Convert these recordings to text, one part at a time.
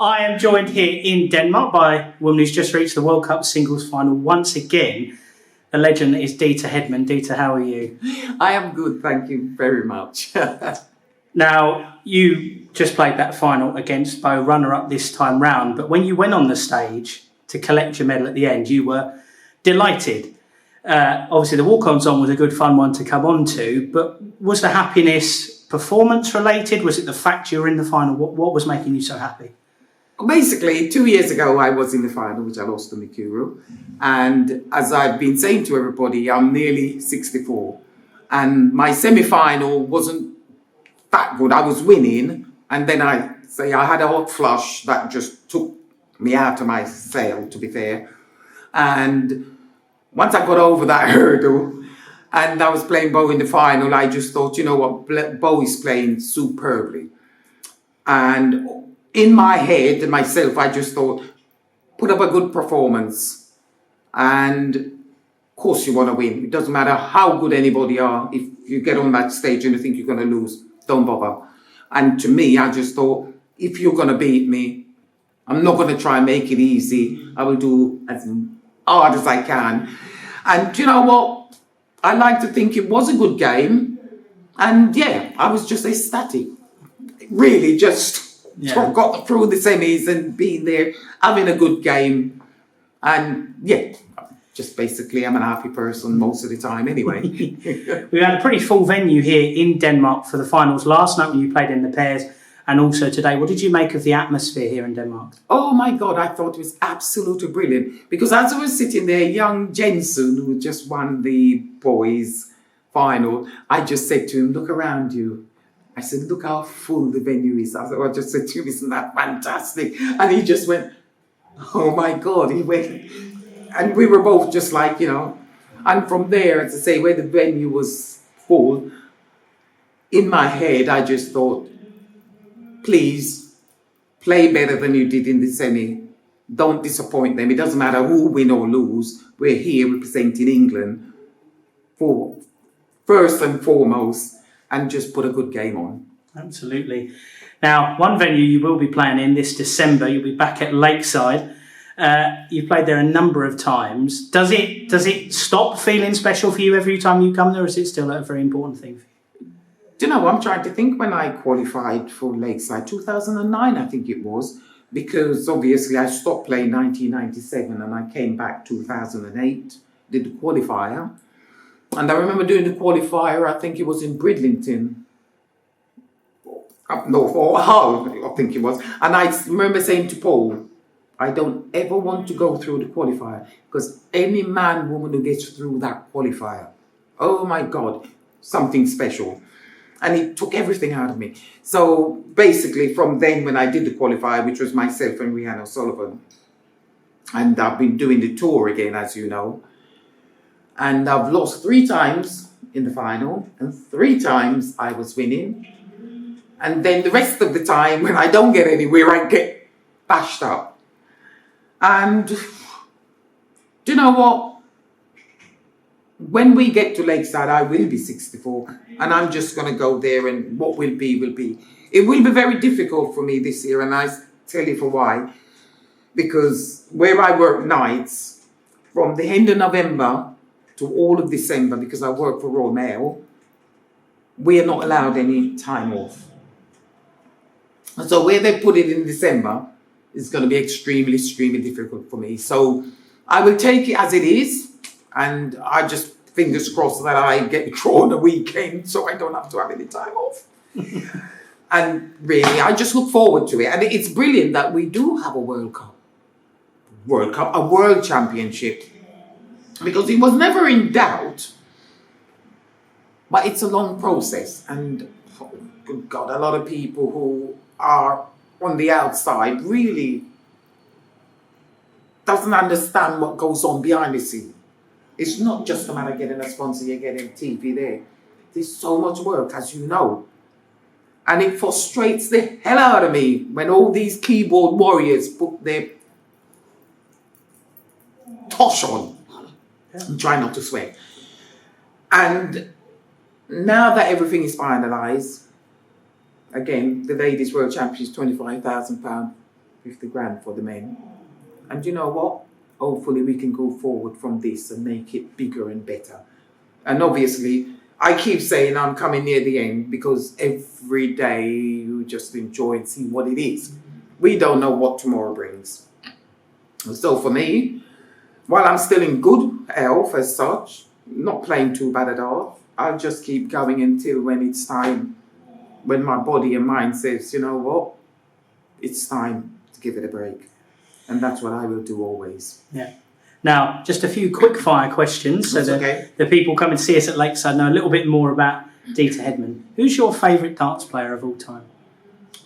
I am joined here in Denmark by a woman who's just reached the World Cup singles final once again. The legend is Deta Hedman. Deta, how are you? I am good, thank you very much. Now, you just played that final against Bo, runner-up this time round, but when you went on the stage to collect your medal at the end, you were delighted. Obviously, the walk-on song was a good fun one to come on to, but was the happiness performance-related? Was it the fact you were in the final? What was making you so happy? Basically, 2 years ago, I was in the final, which I lost to Mikuru. And as I've been saying to everybody, I'm nearly 64. And my semi-final wasn't that good. I was winning. And then I had a hot flush that just took me out of my sail, to be fair. And once I got over that hurdle, and I was playing Bo in the final, I just thought, you know what, Bo is playing superbly. And in my head and myself, I just thought, put up a good performance. And of course you want to win. It doesn't matter how good anybody are. If you get on that stage and you think you're going to lose, don't bother. And to me, I just thought, if you're going to beat me, I'm not going to try and make it easy. I will do as hard as I can. And you know what? I like to think it was a good game. And yeah, I was just ecstatic. Really just got through the semis and being there, having a good game. And yeah, just basically I'm an happy person most of the time anyway. We had a pretty full venue here in Denmark for the finals last night when you played in the pairs, and also today. What did you make of the atmosphere here in Denmark? Oh my God, I thought it was absolutely brilliant. Because as I was sitting there, young Jensen, who just won the boys' final, I just said to him, look around you. I said, look how full the venue is. I just said to him, isn't that fantastic? And he just went, oh my God. He went, and we were both just like, you know. And from there, as I say, where the venue was full, in my head, I just thought, please play better than you did in the semi. Don't disappoint them. It doesn't matter who win or lose. We're here representing England for first and foremost, and just put a good game on. Absolutely. Now, one venue you will be playing in this December, you'll be back at Lakeside. You've played there a number of times. Does it stop feeling special for you every time you come there, or is it still a very important thing for you? Do you know, I'm trying to think when I qualified for Lakeside, 2009 I think it was, because obviously I stopped playing 1997 and I came back 2008, did the qualifier. And I remember doing the qualifier, I think it was in Bridlington, up north, or Hull, I think it was. And I remember saying to Paul, I don't ever want to go through the qualifier, because any man, woman who gets through that qualifier, oh my God, something special. And it took everything out of me. So basically from then when I did the qualifier, which was myself and Rhiannon O'Sullivan, and I've been doing the tour again, as you know, and I've lost 3 times in the final, and 3 times I was winning. And then the rest of the time, when I don't get anywhere, I get bashed up. And do you know what? When we get to Lakeside, I will be 64, and I'm just going to go there, and what will be, will be. It will be very difficult for me this year, and I tell you for why. Because where I work nights, from the end of November to all of December, because I work for Royal Mail, we are not allowed any time off. And so where they put it in December is going to be extremely, extremely difficult for me. So I will take it as it is, and I just fingers crossed that I get drawn a weekend so I don't have to have any time off. And really, I just look forward to it. And it's brilliant that we do have a World Cup, a World Championship, because it was never in doubt. But it's a long process, and oh, good God, a lot of people who are on the outside really doesn't understand what goes on behind the scene. It's not just a matter of getting a sponsor, you're getting TV there. There's so much work, as you know. And it frustrates the hell out of me when all these keyboard warriors put their tosh on. And try not to swear. And now that everything is finalised, again, the Ladies World Championships, £25,000. 50 grand for the men. And you know what? Hopefully we can go forward from this and make it bigger and better. And obviously, I keep saying I'm coming near the end because every day you just enjoy and see what it is. We don't know what tomorrow brings. So for me, while I'm still in good health as such, not playing too bad at all, I'll just keep going until when it's time, when my body and mind says, you know what, it's time to give it a break. And that's what I will do always. Yeah. Now, just a few quick fire questions so that the people coming to see us at Lakeside know a little bit more about Deta Hedman. Who's your favourite darts player of all time?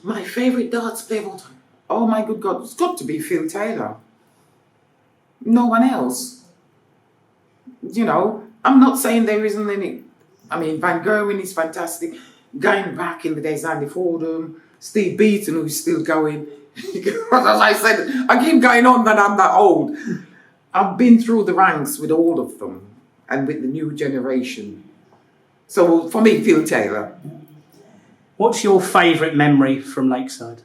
My favourite darts player of all time? Oh my good God, it's got to be Phil Taylor. No one else. You know, I'm not saying there isn't any. I mean, Van Gerwen is fantastic. Going back in the days, Andy Fordham, Steve Beaton, who's still going. As I said, I keep going on that I'm that old. I've been through the ranks with all of them and with the new generation. So for me, Phil Taylor. What's your favourite memory from Lakeside?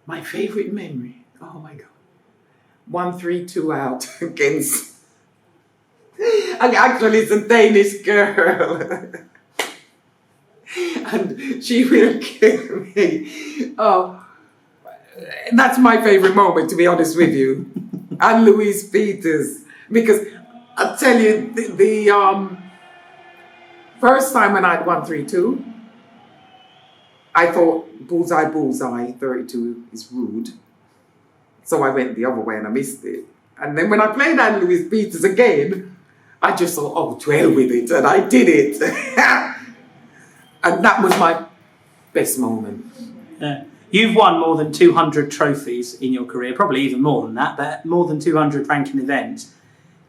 My favourite memory? Oh my God. 1-3-2 out against... Actually, it's a Danish girl. And she will kill me. Oh, that's my favourite moment, to be honest with you. And Louise Peters. Because I'll tell you, the first time when I had 1-3-2, I thought bullseye, 32 is rude. So I went the other way and I missed it. And then when I played Anne Louise Peters again, I just thought, oh, to hell with it. And I did it. And that was my best moment. Yeah. You've won more than 200 trophies in your career, probably even more than that, but more than 200 ranking events.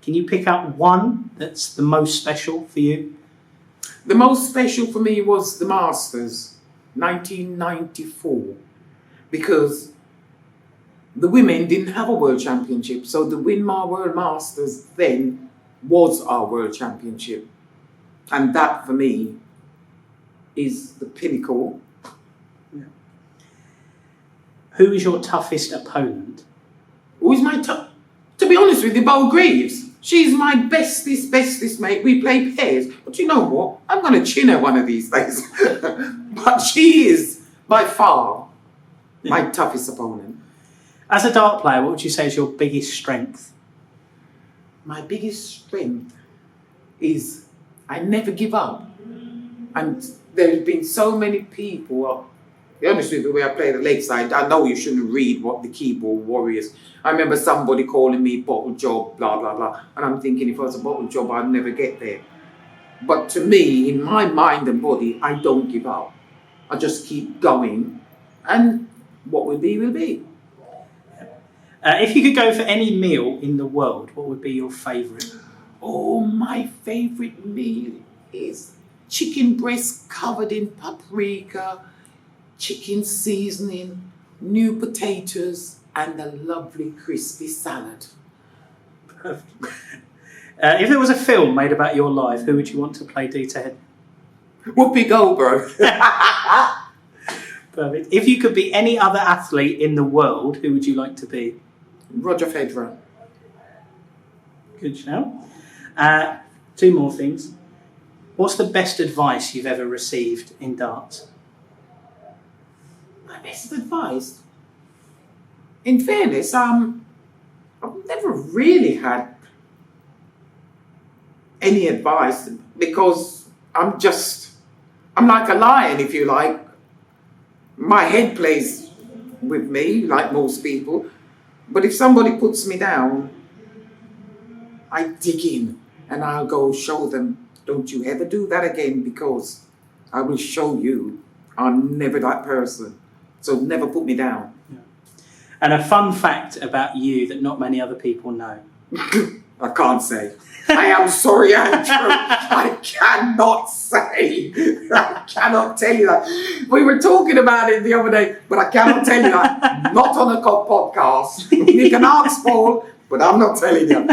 Can you pick out one that's the most special for you? The most special for me was the Masters, 1994, because the women didn't have a World Championship, so the Winmau World Masters then was our World Championship. And that, for me, is the pinnacle. Yeah. Who is your toughest opponent? Who is my to be honest with you, Bo Greaves. She's my bestest mate. We play pairs. But you know what? I'm going to chin her one of these days. But she is, by far, my toughest opponent. As a dart player, what would you say is your biggest strength? My biggest strength is I never give up. And there have been so many people, to be honest with you, when I played at Lakeside, I know you shouldn't read what the keyboard warriors. I remember somebody calling me bottle job, blah, blah, blah. And I'm thinking if I was a bottle job, I'd never get there. But to me, in my mind and body, I don't give up. I just keep going. And what will be, will be. If you could go for any meal in the world, what would be your favourite? Oh, my favourite meal is chicken breast covered in paprika, chicken seasoning, new potatoes, and a lovely crispy salad. Perfect. If there was a film made about your life, who would you want to play Deta Hedman? Whoopi Goldberg. Perfect. If you could be any other athlete in the world, who would you like to be? Roger Federer. Good shout. Two more things. What's the best advice you've ever received in darts? My best advice? In fairness, I've never really had any advice because I'm like a lion, if you like. My head plays with me, like most people. But if somebody puts me down, I dig in and I'll go show them, don't you ever do that again because I will show you I'm never that person. So never put me down. Yeah. And a fun fact about you that not many other people know. I can't say. I am sorry, Andrew. I cannot say. I cannot tell you that. We were talking about it the other day, but I cannot tell you that. Not on a podcast. You can ask Paul, but I'm not telling you.